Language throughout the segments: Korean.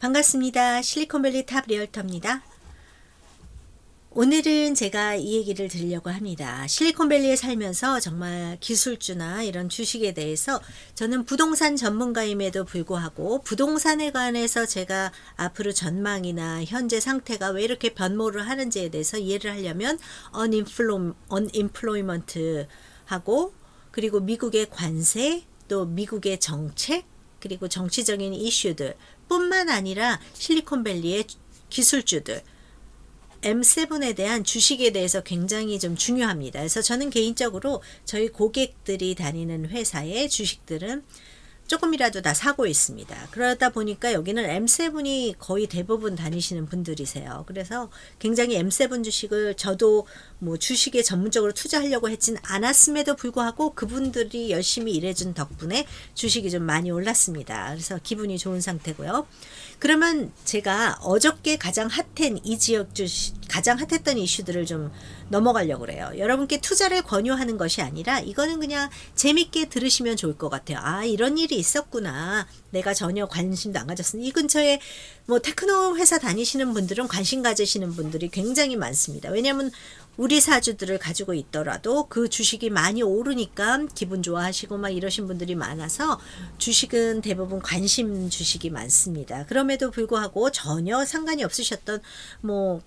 반갑습니다. 실리콘밸리 탑 리얼터입니다. 오늘은 제가 이 얘기를 드리려고 합니다. 실리콘밸리에 살면서 정말 기술주나 이런 주식에 대해서 저는 부동산 전문가임에도 불구하고 부동산에 관해서 제가 앞으로 전망이나 현재 상태가 왜 이렇게 변모를 하는지에 대해서 이해를 하려면 unemployment 하고 그리고 미국의 관세 또 미국의 정책 그리고 정치적인 이슈들 뿐만 아니라 실리콘밸리의 기술주들 M7에 대한 주식에 대해서 굉장히 좀 중요합니다. 그래서 저는 개인적으로 저희 고객들이 다니는 회사의 주식들은 조금이라도 다 사고 있습니다. 그러다 보니까 여기는 M7이 거의 대부분 다니시는 분들이세요. 그래서 굉장히 M7 주식을 저도 뭐 주식에 전문적으로 투자하려고 했진 않았음에도 불구하고 그분들이 열심히 일해준 덕분에 주식이 좀 많이 올랐습니다. 그래서 기분이 좋은 상태고요. 그러면 제가 어저께 가장 핫한 이 지역 주식, 가장 핫했던 이슈들을 좀 넘어가려고 그래요. 여러분께 투자를 권유하는 것이 아니라 이거는 그냥 재밌게 들으시면 좋을 것 같아요. 아, 이런 일이 있었구나. 내가 전혀 관심도 안 가졌으니 이 근처에 뭐 테크노 회사 다니시는 분들은 관심 가지시는 분들이 굉장히 많습니다. 왜냐하면 우리 사주들을 가지고 있더라도 그 주식이 많이 오르니까 기분 좋아하시고 막 이러신 분들이 많아서 주식은 대부분 관심 주식이 많습니다. 그럼에도 불구하고 전혀 상관이 없으셨던 뭐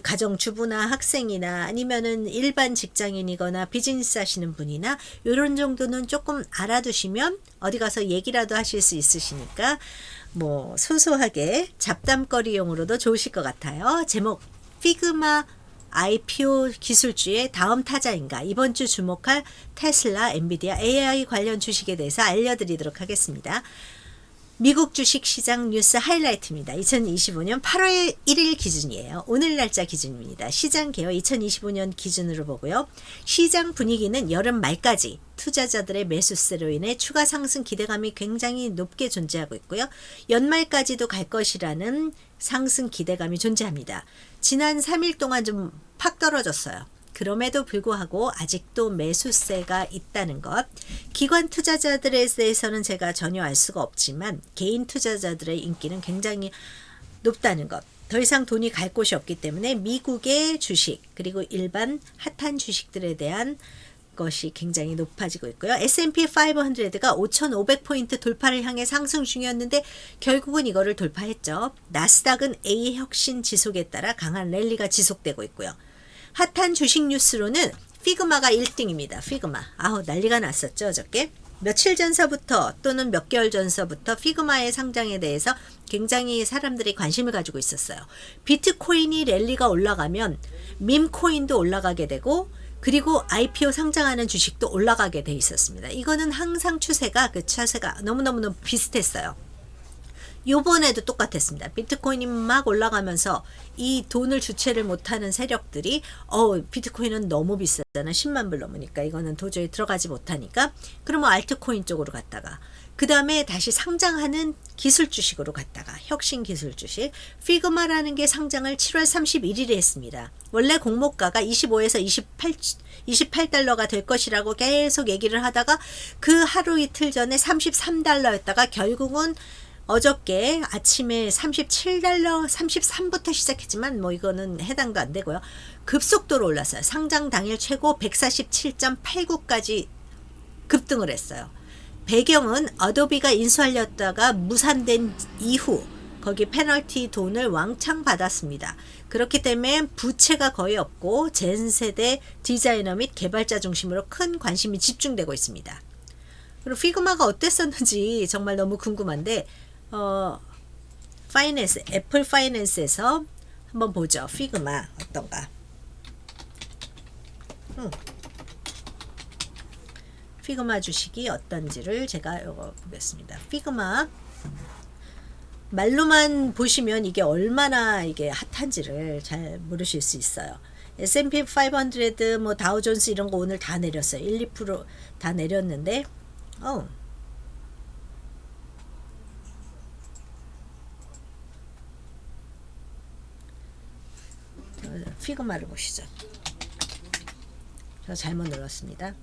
가정주부나 학생이나 아니면은 일반 직장인이거나 비즈니스 하시는 분이나 이런 정도는 조금 알아두시면 어디 가서 얘기라도 하실 수 있으시니까 뭐 소소하게 잡담거리용으로도 좋으실 것 같아요. 제목 피그마 IPO 기술주의 다음 타자인가? 이번 주 주목할 테슬라, 엔비디아, AI 관련 주식에 대해서 알려드리도록 하겠습니다. 미국 주식시장 뉴스 하이라이트입니다. 2025년 8월 1일 기준이에요. 오늘 날짜 기준입니다. 시장 개요 2025년 기준으로 보고요. 시장 분위기는 여름 말까지 투자자들의 매수세로 인해 추가 상승 기대감이 굉장히 높게 존재하고 있고요. 연말까지도 갈 것이라는 상승 기대감이 존재합니다. 지난 3일 동안 좀 팍 떨어졌어요. 그럼에도 불구하고 아직도 매수세가 있다는 것. 기관 투자자들에 대해서는 제가 전혀 알 수가 없지만 개인 투자자들의 인기는 굉장히 높다는 것. 더 이상 돈이 갈 곳이 없기 때문에 미국의 주식 그리고 일반 핫한 주식들에 대한 것이 굉장히 높아지고 있고요. S&P 500가 5,500포인트 돌파를 향해 상승 중이었는데 결국은 이거를 돌파했죠. 나스닥은 A 혁신 지속에 따라 강한 랠리가 지속되고 있고요. 핫한 주식 뉴스로는 피그마가 1등입니다. 피그마. 아우 난리가 났었죠 어저께. 며칠 전서부터 또는 몇 개월 전서부터 피그마의 상장에 대해서 굉장히 사람들이 관심을 가지고 있었어요. 비트코인이 랠리가 올라가면 밈코인도 올라가게 되고 그리고 IPO 상장하는 주식도 올라가게 돼 있었습니다. 이거는 항상 추세가 너무너무 비슷했어요. 요번에도 똑같았습니다. 비트코인이 막 올라가면서 이 돈을 주체를 못하는 세력들이 비트코인은 너무 비싸잖아. 10만 불 넘으니까 이거는 도저히 들어가지 못하니까 그러면 알트코인 쪽으로 갔다가 그 다음에 다시 상장하는 기술 주식으로 갔다가 혁신 기술 주식 피그마라는 게 상장을 7월 31일에 했습니다. 원래 공모가가 25에서 28달러가 될 것이라고 계속 얘기를 하다가 그 하루 이틀 전에 33달러였다가 결국은 어저께 아침에 37달러 33부터 시작했지만 뭐 이거는 해당도 안 되고요. 급속도로 올랐어요. 상장 당일 최고 147.89까지 급등을 했어요. 배경은 어도비가 인수하려다가 무산된 이후 거기 페널티 돈을 왕창 받았습니다. 그렇기 때문에 부채가 거의 없고 젠세대 디자이너 및 개발자 중심으로 큰 관심이 집중되고 있습니다. 그리고 피그마가 어땠었는지 정말 너무 궁금한데 애플 파이낸스에서 한번 보죠. 피그마 어떤가? 피그마 주식이 어떤지를 제가 이거 보겠습니다. 피그마 말로만 보시면 이게 얼마나 이게 핫한지를 잘 모르실 수 있어요. S&P 500, 뭐 다우존스 이런 거 오늘 다 내렸어요. 1, 2% 다 내렸는데 피그마를 보시죠. 저 잘못 눌렀습니다.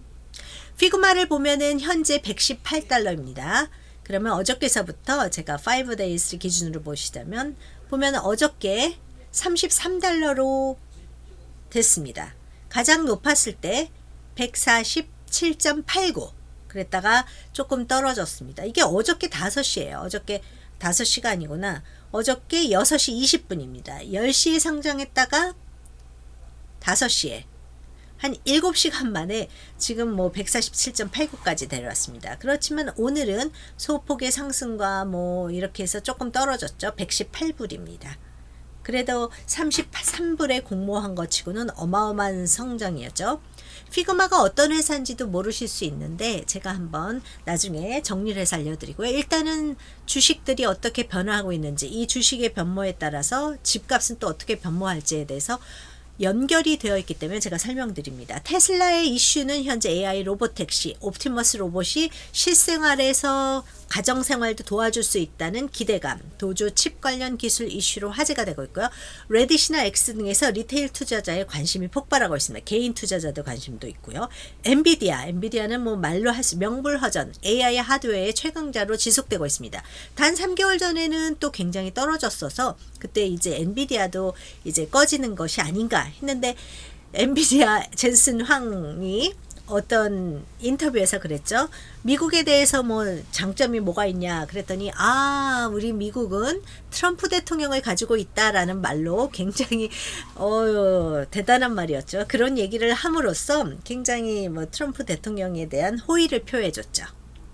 피그마를 보면은 현재 118달러입니다. 그러면 어저께서부터 제가 5days 기준으로 보시자면 보면 어저께 33달러로 됐습니다. 가장 높았을 때 147.89 그랬다가 조금 떨어졌습니다. 이게 어저께 5시예요. 어저께 5시가 아니구나. 어저께 6시 20분입니다. 10시에 상장했다가 5시에 한 7시간 만에 지금 뭐 147.89까지 내려왔습니다. 그렇지만 오늘은 소폭의 상승과 뭐 이렇게 해서 조금 떨어졌죠. 118불입니다. 그래도 33불에 공모한 것 치고는 어마어마한 성장이었죠. 피그마가 어떤 회사인지도 모르실 수 있는데 제가 한번 나중에 정리를 해서 알려드리고요. 일단은 주식들이 어떻게 변화하고 있는지, 이 주식의 변모에 따라서 집값은 또 어떻게 변모할지에 대해서 연결이 되어 있기 때문에 제가 설명드립니다. 테슬라의 이슈는 현재 AI 로보택시, 옵티머스 로봇이 실생활에서 가정생활도 도와줄 수 있다는 기대감, 도주 칩 관련 기술 이슈로 화제가 되고 있고요. 레딧이나 X 등에서 리테일 투자자의 관심이 폭발하고 있습니다. 개인 투자자들 관심도 있고요. 엔비디아는 뭐 말로 할 수 명불허전 AI 하드웨어의 최강자로 지속되고 있습니다. 단 3개월 전에는 또 굉장히 떨어졌어서 그때 이제 엔비디아도 이제 꺼지는 것이 아닌가 했는데 엔비디아 젠슨 황이 어떤 인터뷰에서 그랬죠. 미국에 대해서 뭐 장점이 뭐가 있냐 그랬더니 우리 미국은 트럼프 대통령을 가지고 있다라는 말로 굉장히 대단한 말이었죠. 그런 얘기를 함으로써 굉장히 뭐 트럼프 대통령에 대한 호의를 표해줬죠.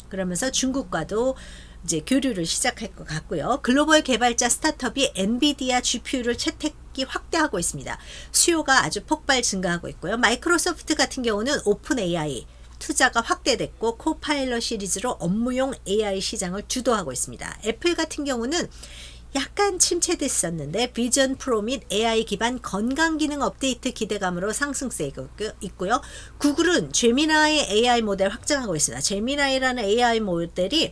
그러면서 중국과도 이제 교류를 시작할 것 같고요. 글로벌 개발자 스타트업이 엔비디아 GPU를 채택이 확대하고 있습니다. 수요가 아주 폭발 증가하고 있고요. 마이크로소프트 같은 경우는 오픈 AI 투자가 확대됐고 코파일럿 시리즈로 업무용 AI 시장을 주도하고 있습니다. 애플 같은 경우는 약간 침체됐었는데 비전 프로 및 AI 기반 건강 기능 업데이트 기대감으로 상승세 있고요. 구글은 제미나이 AI 모델 확장하고 있습니다. 제미나이라는 AI 모델이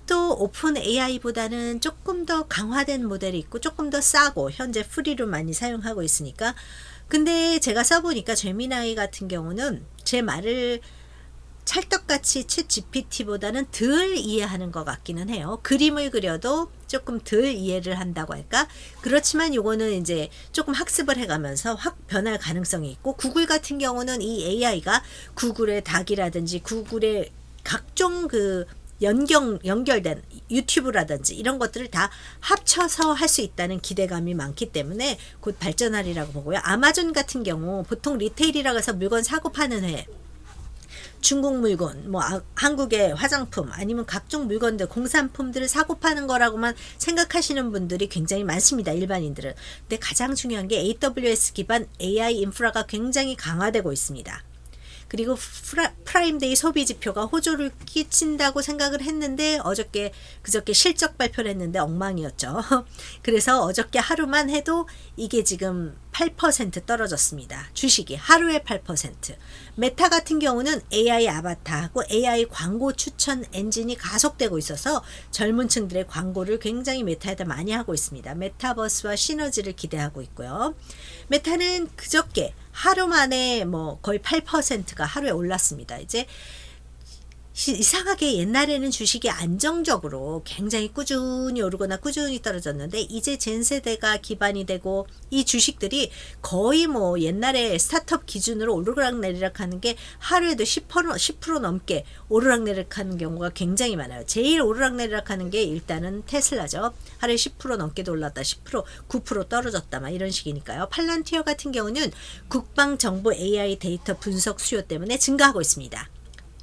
또 오픈 AI보다는 조금 더 강화된 모델이 있고 조금 더 싸고 현재 프리로 많이 사용하고 있으니까 근데 제가 써보니까 제미나이 같은 경우는 제 말을 찰떡같이 챗 GPT보다는 덜 이해하는 것 같기는 해요. 그림을 그려도 조금 덜 이해를 한다고 할까? 그렇지만 요거는 이제 조금 학습을 해가면서 확 변할 가능성이 있고 구글 같은 경우는 이 AI가 구글의 닭이라든지 구글의 각종 그 연결된 유튜브라든지 이런 것들을 다 합쳐서 할 수 있다는 기대감이 많기 때문에 곧 발전하리라고 보고요. 아마존 같은 경우 보통 리테일이라고 해서 물건 사고 파는 회, 중국 물건, 뭐 한국의 화장품 아니면 각종 물건들, 공산품들을 사고 파는 거라고만 생각하시는 분들이 굉장히 많습니다. 일반인들은. 근데 가장 중요한 게 AWS 기반 AI 인프라가 굉장히 강화되고 있습니다. 그리고 프라임데이 소비 지표가 호조를 끼친다고 생각을 했는데 그저께 실적 발표를 했는데 엉망이었죠. 그래서 어저께 하루만 해도 이게 지금 8% 떨어졌습니다. 주식이 하루에 8%. 메타 같은 경우는 AI 아바타하고 AI 광고 추천 엔진이 가속되고 있어서 젊은 층들의 광고를 굉장히 메타에다 많이 하고 있습니다. 메타버스와 시너지를 기대하고 있고요. 메타는 그저께 하루 만에 뭐 거의 8%가 하루에 올랐습니다. 이제 이상하게 옛날에는 주식이 안정적으로 굉장히 꾸준히 오르거나 꾸준히 떨어졌는데 이제 젠세대가 기반이 되고 이 주식들이 거의 뭐 옛날에 스타트업 기준으로 오르락내리락 하는 게 하루에도 10% 넘게 오르락내리락 하는 경우가 굉장히 많아요. 제일 오르락내리락 하는 게 일단은 테슬라죠. 하루에 10% 넘게도 올랐다 10% 9% 떨어졌다 막 이런 식이니까요. 팔란티어 같은 경우는 국방정보 AI 데이터 분석 수요 때문에 증가하고 있습니다.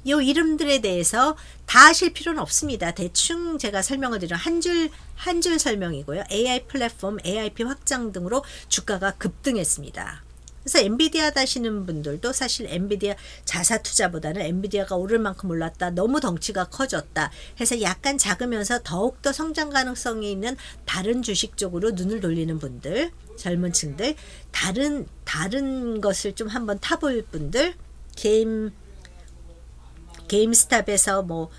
이 이름들에 대해서 다 아실 필요는 없습니다. 대충 제가 설명을 드리면 한 줄 설명이고요. AI 플랫폼, AIP 확장 등으로 주가가 급등했습니다. 그래서 엔비디아 다시는 분들도 사실 엔비디아 자사 투자보다는 엔비디아가 오를 만큼 올랐다. 너무 덩치가 커졌다. 해서 약간 작으면서 더욱더 성장 가능성이 있는 다른 주식 쪽으로 눈을 돌리는 분들, 젊은 층들, 다른 것을 좀 한번 타볼 분들, 게임스탑에서 뭐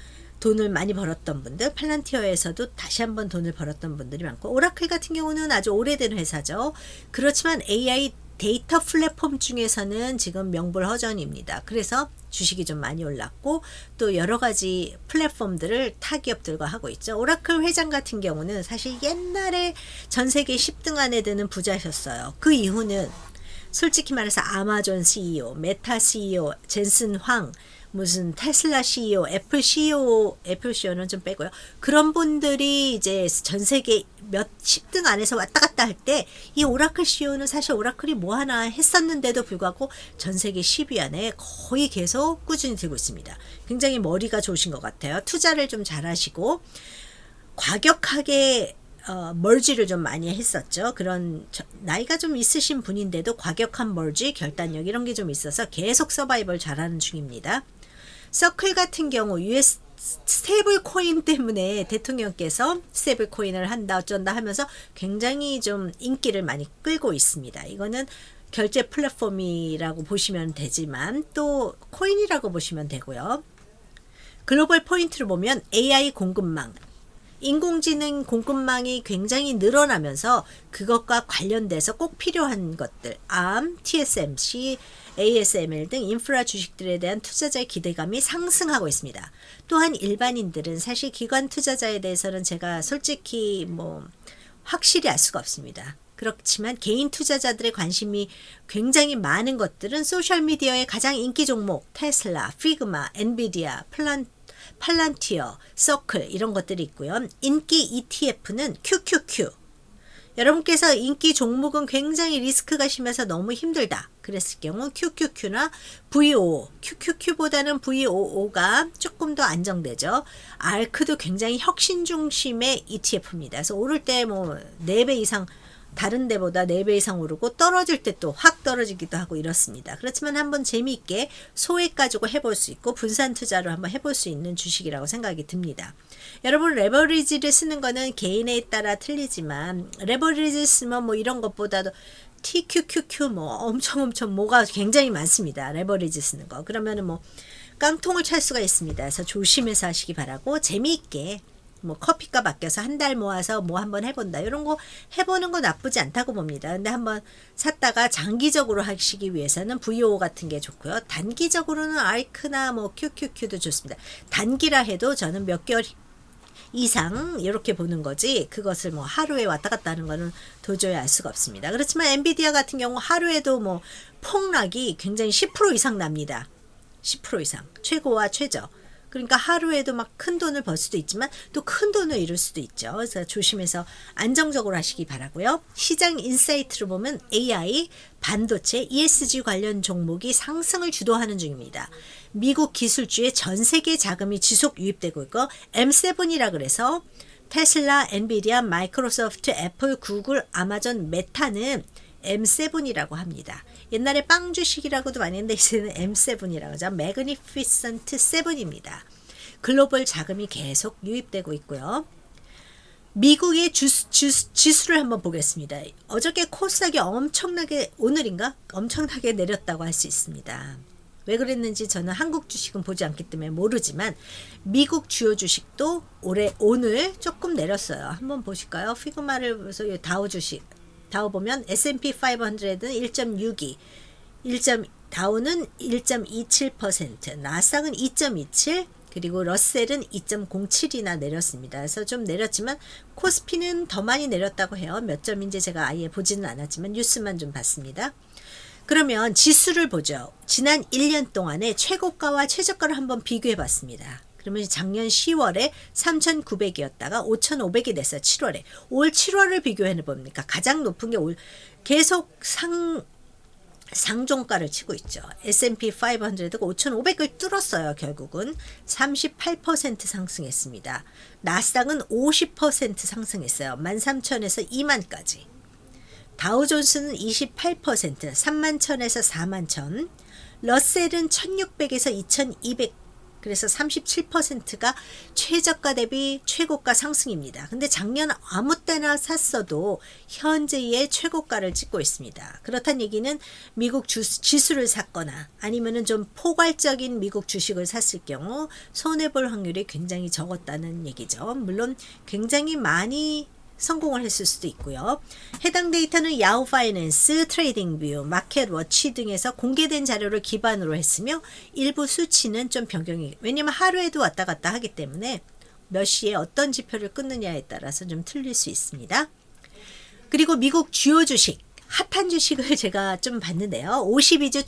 돈을 많이 벌었던 분들, 팔란티어에서도 다시 한번 돈을 벌었던 분들이 많고 오라클 같은 경우는 아주 오래된 회사죠. 그렇지만 AI 데이터 플랫폼 중에서는 지금 명불허전입니다. 그래서 주식이 좀 많이 올랐고 또 여러 가지 플랫폼들을 타 기업들과 하고 있죠. 오라클 회장 같은 경우는 사실 옛날에 전 세계 10등 안에 드는 부자셨어요. 그 이후는 솔직히 말해서 아마존 CEO, 메타 CEO, 젠슨 황, 무슨 테슬라 CEO, 애플 CEO는 좀 빼고요. 그런 분들이 이제 전 세계 몇 10등 안에서 왔다 갔다 할 때 이 오라클 CEO는 사실 오라클이 뭐 하나 했었는데도 불구하고 전 세계 10위 안에 거의 계속 꾸준히 들고 있습니다. 굉장히 머리가 좋으신 것 같아요. 투자를 좀 잘하시고 과격하게 멀지를 좀 많이 했었죠. 그런 나이가 좀 있으신 분인데도 과격한 멀지, 결단력 이런 게 좀 있어서 계속 서바이벌 잘하는 중입니다. 서클 같은 경우 US 스테이블 코인 때문에 대통령께서 스테이블 코인을 한다 어쩐다 하면서 굉장히 좀 인기를 많이 끌고 있습니다. 이거는 결제 플랫폼이라고 보시면 되지만 또 코인이라고 보시면 되고요. 글로벌 포인트를 보면 AI 공급망, 인공지능 공급망이 굉장히 늘어나면서 그것과 관련돼서 꼭 필요한 것들, ARM, TSMC, ASML 등 인프라 주식들에 대한 투자자의 기대감이 상승하고 있습니다. 또한 일반인들은 사실 기관 투자자에 대해서는 제가 솔직히 확실히 알 수가 없습니다. 그렇지만 개인 투자자들의 관심이 굉장히 많은 것들은 소셜미디어의 가장 인기 종목, 테슬라, 피그마, 엔비디아, 팔란티어, 서클 이런 것들이 있고요. 인기 ETF는 QQQ. 여러분께서 인기 종목은 굉장히 리스크가 심해서 너무 힘들다 그랬을 경우 QQQ나 VOO, QQQ보다는 VOO가 조금 더 안정되죠. ARK도 굉장히 혁신 중심의 ETF입니다. 그래서 오를 때 4배 이상 다른 데보다 4배 이상 오르고 떨어질 때 또 확 떨어지기도 하고 이렇습니다. 그렇지만 한번 재미있게 소액 가지고 해볼 수 있고 분산 투자로 한번 해볼 수 있는 주식이라고 생각이 듭니다. 여러분 레버리지를 쓰는 거는 개인에 따라 틀리지만 레버리지 쓰면 이런 것보다도 TQQQ 엄청 뭐가 굉장히 많습니다. 레버리지 쓰는 거. 그러면은 깡통을 찰 수가 있습니다. 그래서 조심해서 하시기 바라고 재미있게 커피값 아껴서 한 달 모아서 한번 해본다. 이런 거 해보는 거 나쁘지 않다고 봅니다. 근데 한번 샀다가 장기적으로 하시기 위해서는 VO 같은 게 좋고요. 단기적으로는 ARK나 QQQ도 좋습니다. 단기라 해도 저는 몇 개월 이상 이렇게 보는 거지 그것을 하루에 왔다 갔다 하는 거는 도저히 알 수가 없습니다. 그렇지만 엔비디아 같은 경우 하루에도 폭락이 굉장히 10% 이상 납니다. 10% 이상. 최고와 최저. 그러니까 하루에도 큰 돈을 벌 수도 있지만 또 큰 돈을 잃을 수도 있죠. 그래서 조심해서 안정적으로 하시기 바라고요. 시장 인사이트로 보면 AI, 반도체, ESG 관련 종목이 상승을 주도하는 중입니다. 미국 기술주의 전 세계 자금이 지속 유입되고 있고 M7이라 그래서 테슬라, 엔비디아, 마이크로소프트, 애플, 구글, 아마존, 메타는 M7이라고 합니다. 옛날에 빵 주식이라고도 많이 했는데 이제는 M7이라고 하죠. 매그니피센트 7입니다. 글로벌 자금이 계속 유입되고 있고요. 미국의 지수를 한번 보겠습니다. 어저께 코스닥이 오늘인가? 엄청나게 내렸다고 할 수 있습니다. 왜 그랬는지 저는 한국 주식은 보지 않기 때문에 모르지만 미국 주요 주식도 오늘 조금 내렸어요. 한번 보실까요? 피그마를 보면서 다우 주식 다우 보면 S&P 500는 1.62, 다우는 1.27%, 나스닥은 2.27, 그리고 러셀은 2.07이나 내렸습니다. 그래서 좀 내렸지만 코스피는 더 많이 내렸다고 해요. 몇 점인지 제가 아예 보지는 않았지만 뉴스만 좀 봤습니다. 그러면 지수를 보죠. 지난 1년 동안의 최고가와 최저가를 한번 비교해 봤습니다. 그러면 작년 10월에 3,900이었다가 5,500이 됐어요. 7월에. 올 7월을 비교해 봅니까? 가장 높은 게 계속 상종가를 치고 있죠. S&P 500가 5,500을 뚫었어요. 결국은 38% 상승했습니다. 나스닥은 50% 상승했어요. 13,000에서 20,000까지. 다우존스는 28%, 31,000에서 41,000. 러셀은 1,600에서 2,200. 그래서 37%가 최저가 대비 최고가 상승입니다. 근데 작년 아무 때나 샀어도 현재의 최고가를 찍고 있습니다. 그렇다는 얘기는 미국 지수를 샀거나 아니면은 좀 포괄적인 미국 주식을 샀을 경우 손해볼 확률이 굉장히 적었다는 얘기죠. 물론 굉장히 많이 성공을 했을 수도 있고요. 해당 데이터는 야후 파이낸스, 트레이딩 뷰, 마켓 워치 등에서 공개된 자료를 기반으로 했으며 일부 수치는 좀 변경이, 왜냐면 하루에도 왔다 갔다 하기 때문에 몇 시에 어떤 지표를 끊느냐에 따라서 좀 틀릴 수 있습니다. 그리고 미국 주요 주식, 핫한 주식을 제가 좀 봤는데요. 52주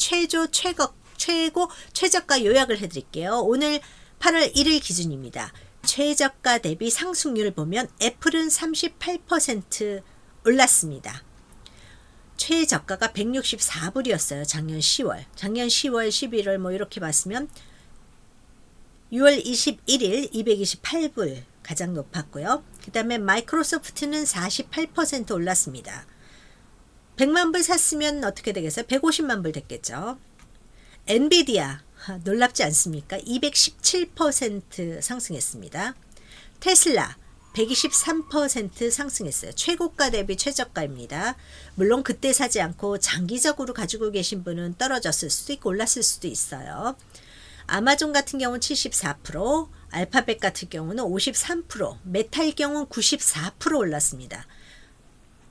최고 최저가 요약을 해드릴게요. 오늘 8월 1일 기준입니다. 최저가 대비 상승률을 보면 애플은 38% 올랐습니다. 최저가가 164불이었어요. 작년 10월, 11월 뭐 이렇게 봤으면 6월 21일 228불 가장 높았고요. 그 다음에 마이크로소프트는 48% 올랐습니다. 100만 불 샀으면 어떻게 되겠어요? 150만 불 됐겠죠. 엔비디아 놀랍지 않습니까? 217% 상승했습니다. 테슬라 123% 상승했어요. 최고가 대비 최저가입니다. 물론 그때 사지 않고 장기적으로 가지고 계신 분은 떨어졌을 수도 있고 올랐을 수도 있어요. 아마존 같은 경우는 74%, 알파벳 같은 경우는 53%, 메타의 경우는 94% 올랐습니다.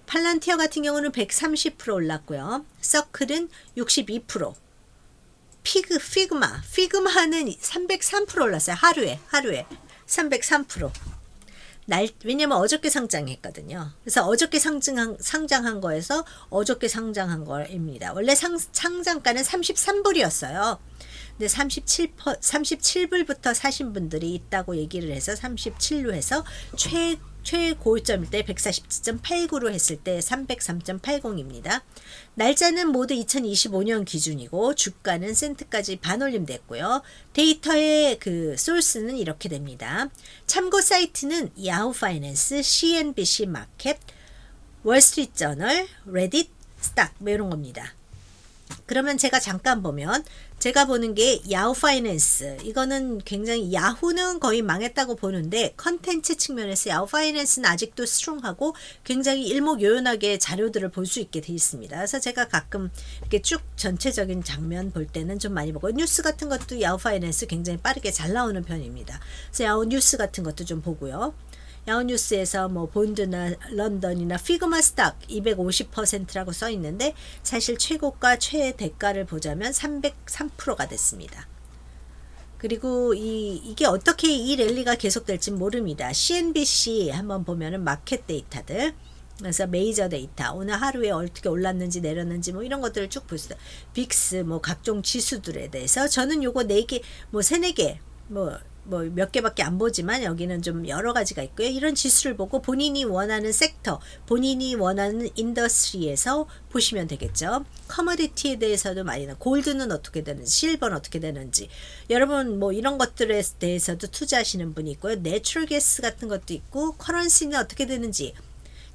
팔란티어 같은 경우는 130% 올랐고요. 서클은 62%, 피그마는 303% 올랐어요. 하루에 303%. 왜냐면 어저께 상장했거든요. 그래서 어저께 상장한 거에서 어저께 상장한 거입니다. 원래 상장가는 33불이었어요. 근데 37불부터 사신 분들이 있다고 얘기를 해서 37로 해서 최고점일 때 147.89로 했을 때 303.80입니다. 날짜는 모두 2025년 기준이고 주가는 센트까지 반올림 됐고요. 데이터의 그 소스는 이렇게 됩니다. 참고 사이트는 야후 파이낸스, CNBC 마켓, 월스트리트 저널, 레딧, 스탁 뭐 이런 겁니다. 그러면 제가 잠깐 보면 제가 보는 게 야후 파이낸스, 이거는 굉장히 야후는 거의 망했다고 보는데 컨텐츠 측면에서 야후 파이낸스는 아직도 스트롱하고 굉장히 일목요연하게 자료들을 볼 수 있게 돼 있습니다. 그래서 제가 가끔 이렇게 쭉 전체적인 장면 볼 때는 좀 많이 보고 뉴스 같은 것도 야후 파이낸스 굉장히 빠르게 잘 나오는 편입니다. 그래서 야후 뉴스 같은 것도 좀 보고요. 야후뉴스에서 뭐 본드나 런던이나 피그마 스탁 250%라고 써 있는데 사실 최고가 최대가를 보자면 303%가 됐습니다. 그리고 이게 어떻게 이 랠리가 계속될지 모릅니다. CNBC 한번 보면은 마켓 데이터들, 그래서 메이저 데이터, 오늘 하루에 어떻게 올랐는지 내렸는지 뭐 이런 것들을 쭉 볼 수 있어요. 빅스 뭐 각종 지수들에 대해서 저는 요거 4개 뭐 3-4개 뭐 몇 개밖에 안 보지만 여기는 좀 여러 가지가 있고요. 이런 지수를 보고 본인이 원하는 섹터, 본인이 원하는 인더스트리에서 보시면 되겠죠. 커머디티에 대해서도 많이 골드는 어떻게 되는지, 실버는 어떻게 되는지, 여러분 뭐 이런 것들에 대해서도 투자하시는 분이 있고요. 내추럴 가스 같은 것도 있고, 커런시는 어떻게 되는지,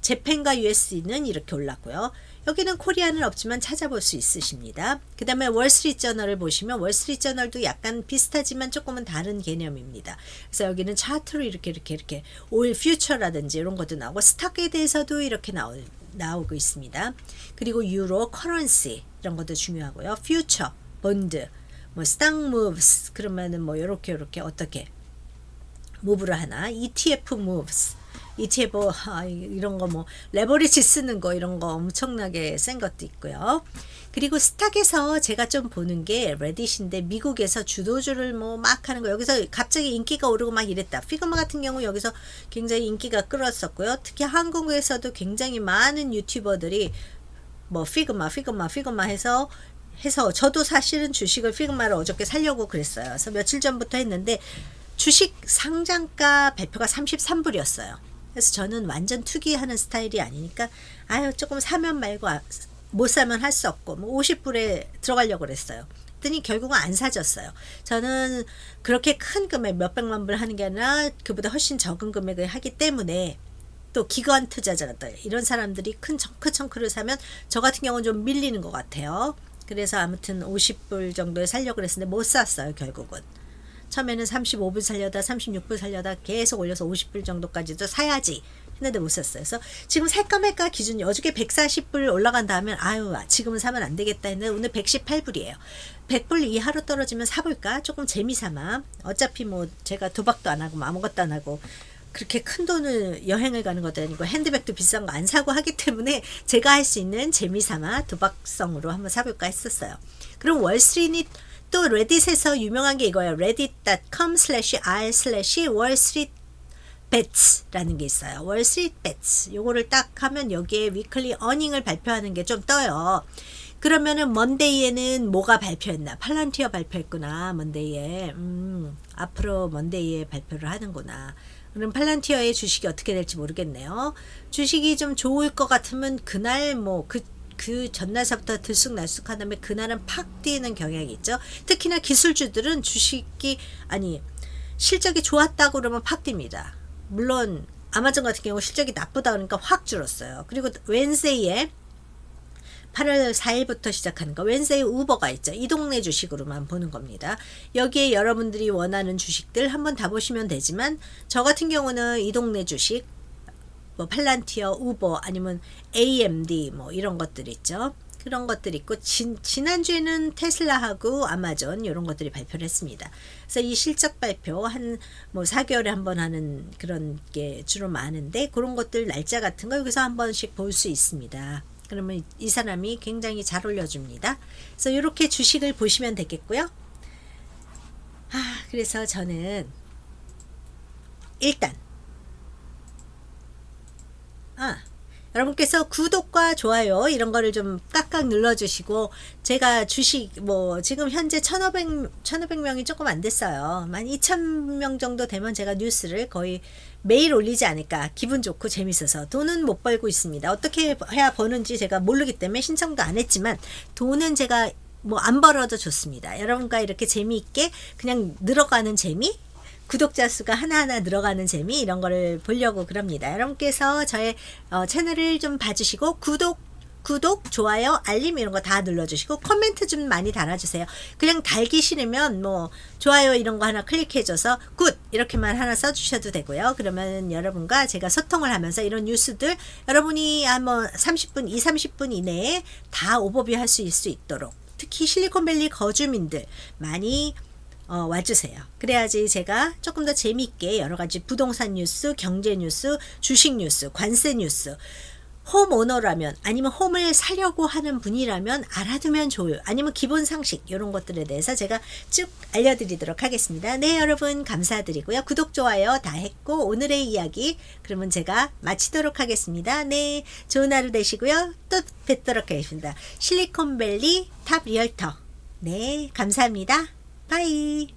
재팬과 USD는 이렇게 올랐고요. 여기는 코리아는 없지만 찾아볼 수 있으십니다. 그 다음에 월스트리트 저널을 보시면 월스트리트 저널도 약간 비슷하지만 조금은 다른 개념입니다. 그래서 여기는 차트로 이렇게 오일 퓨처라든지 이런 것도 나오고 스탁에 대해서도 이렇게 나오고 있습니다. 그리고 유로, 커런시 이런 것도 중요하고요. 퓨처, 본드, 뭐 스탁 무브스 그러면은 뭐 이렇게 어떻게 무브를 하나, ETF 무브스 ETF 이런 거 뭐 레버리지 쓰는 거 이런 거 엄청나게 센 것도 있고요. 그리고 스탁에서 제가 좀 보는 게 레딧인데 미국에서 주도주를 뭐 막 하는 거 여기서 갑자기 인기가 오르고 막 이랬다. 피그마 같은 경우 여기서 굉장히 인기가 끌었었고요. 특히 한국에서도 굉장히 많은 유튜버들이 뭐 피그마 해서 저도 사실은 주식을 피그마를 어저께 살려고 그랬어요. 그래서 며칠 전부터 했는데 주식 상장가 발표가 33불이었어요. 그래서 저는 완전 투기하는 스타일이 아니니까 조금 사면 말고 못 사면 할 수 없고 뭐 50불에 들어가려고 그랬어요. 그랬더니 결국은 안 사졌어요. 저는 그렇게 큰 금액 몇백만 불 하는 게 아니라 그보다 훨씬 적은 금액을 하기 때문에 또 기관 투자자들 이런 사람들이 큰 청크를 사면 저 같은 경우는 좀 밀리는 것 같아요. 그래서 아무튼 50불 정도에 살려고 그랬는데 못 샀어요. 결국은 처음에는 35불 살려다 36불 살려다 계속 올려서 50불 정도까지도 사야지 했는데 못 샀어요. 그래서 지금 살까 말까 기준이 어저께 140불 올라간다 하면 지금은 사면 안 되겠다 했는데 오늘 118불이에요. 100불 이하로 떨어지면 사볼까? 조금 재미삼아. 어차피 뭐 제가 도박도 안 하고 아무것도 안 하고 그렇게 큰 돈을 여행을 가는 것도 아니고 핸드백도 비싼 거 안 사고 하기 때문에 제가 할 수 있는 재미삼아 도박성으로 한번 사볼까 했었어요. 그럼 월스트리트 또 레딧에서 유명한 게 이거예요. reddit.com/r/wallstreetbets라는 게 있어요. 월스트리트 베츠 요거를 딱 하면 여기에 위클리 어닝을 발표하는 게 좀 떠요. 그러면은 먼데이에는 뭐가 발표했나? 팔란티어 발표했구나. 먼데이에. 앞으로 먼데이에 발표를 하는구나. 그럼 팔란티어의 주식이 어떻게 될지 모르겠네요. 주식이 좀 좋을 것 같으면 그날 그 전날서부터 들쑥날쑥한 다음에 그날은 팍 뛰는 경향이 있죠. 특히나 기술주들은 실적이 좋았다고 그러면 팍 뜁니다. 물론 아마존 같은 경우 실적이 나쁘다 그러니까 확 줄었어요. 그리고 웬세이에 8월 4일부터 시작하는 거 웬세이 우버가 있죠. 이 동네 주식으로만 보는 겁니다. 여기에 여러분들이 원하는 주식들 한번 다 보시면 되지만 저 같은 경우는 이 동네 주식 뭐 팔란티어, 우버 아니면 AMD 뭐 이런 것들 있죠. 그런 것들 있고 지난주에는 테슬라하고 아마존 이런 것들이 발표를 했습니다. 그래서 이 실적 발표 한 뭐 4개월에 한 번 하는 그런 게 주로 많은데 그런 것들 날짜 같은 거 여기서 한 번씩 볼 수 있습니다. 그러면 이 사람이 굉장히 잘 올려줍니다. 그래서 이렇게 주식을 보시면 되겠고요. 그래서 저는 일단 여러분께서 구독과 좋아요 이런 거를 좀 깍깍 눌러주시고 제가 주식 지금 현재 1500명이 조금 안 됐어요. 12,000명 정도 되면 제가 뉴스를 거의 매일 올리지 않을까. 기분 좋고 재밌어서. 돈은 못 벌고 있습니다. 어떻게 해야 버는지 제가 모르기 때문에 신청도 안 했지만 돈은 제가 안 벌어도 좋습니다. 여러분과 이렇게 재미있게 그냥 늘어가는 재미, 구독자 수가 하나하나 늘어가는 재미 이런 거를 보려고 그럽니다. 여러분께서 저의 채널을 좀 봐주시고 구독, 좋아요, 알림 이런 거 다 눌러주시고 코멘트 좀 많이 달아주세요. 그냥 달기 싫으면 좋아요 이런 거 하나 클릭해줘서 굿 이렇게만 하나 써주셔도 되고요. 그러면 여러분과 제가 소통을 하면서 이런 뉴스들 여러분이 30분 이내에 다 오버뷰 할 수 있도록 특히 실리콘밸리 거주민들 많이 와주세요. 그래야지 제가 조금 더 재미있게 여러가지 부동산 뉴스, 경제 뉴스, 주식 뉴스, 관세 뉴스 홈오너라면 아니면 홈을 사려고 하는 분이라면 알아두면 좋아요. 아니면 기본 상식 이런 것들에 대해서 제가 쭉 알려드리도록 하겠습니다. 네 여러분 감사드리고요. 구독 좋아요 다 했고 오늘의 이야기 그러면 제가 마치도록 하겠습니다. 네 좋은 하루 되시고요. 또 뵙도록 하겠습니다. 실리콘밸리 탑 리얼터 네 감사합니다. 바이